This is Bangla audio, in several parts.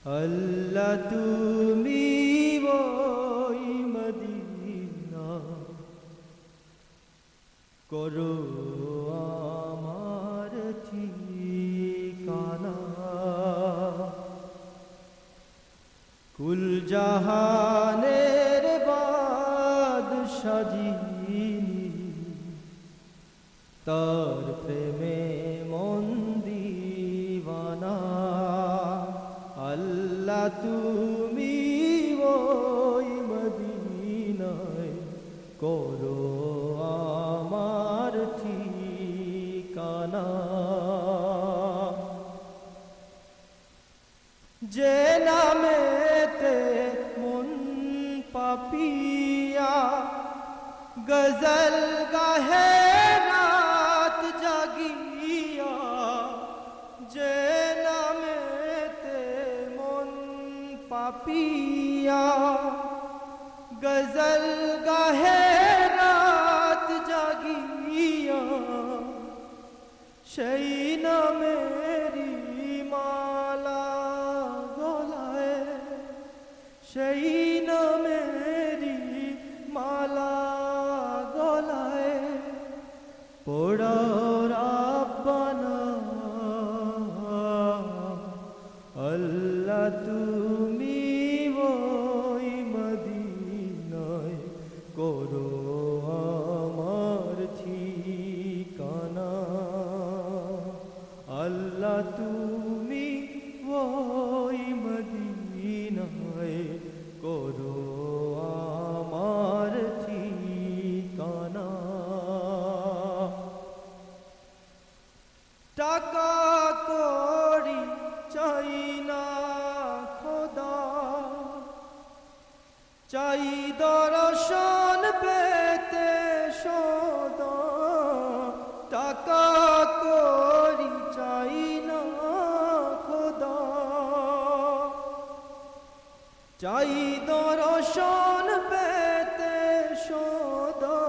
আল্লাহ তুমি ওই মদিনা করো আমার ঠিকানা কুল জাহানের বাদশা যিনি তার প্রেমে মন দিওয়ানা আল্লাহ তুমি ওই মদিনায় করো আমার ঠিকানা যে নামেতে মন পাপিয়া গজল গাহে রাত জাগিয়া যে নামেতে মন পাপিয়া গজল গাহে রাত জাগিয়া সেই নামেরি মালা গলায় সেই নামেরি মালা গলায় পড়ো রাব্বানা আল্লাহ তুমি ওই মদিনায় করো আমার ঠিকানা আল্লাহ তুমি ওই মদিনায় করো আমার ঠিকানা টাকা কড়ি চাই না খোদা চাই দর্শন পেতে সদা টাকা কড়ি চাই না খোদা চাই দর্শন পেতে সদা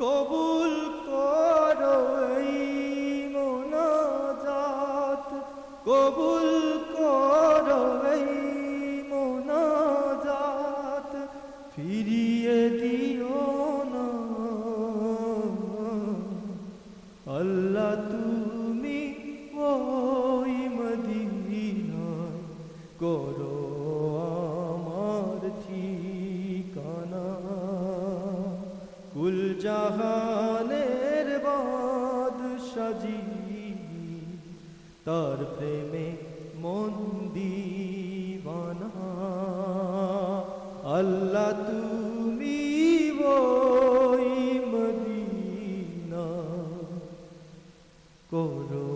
কবুল করো এই মোনাজাত কবুল করো এই মোনাজাত ফিরিয়ে দিও না আল্লাহ তুমি ওই মদিনায় করো আমার ঠিকানা কুল জাহানের বাদশা যিনি তার প্রেমে মন দিওয়ানা আল্লাহ তুমি ওই মদিনা করো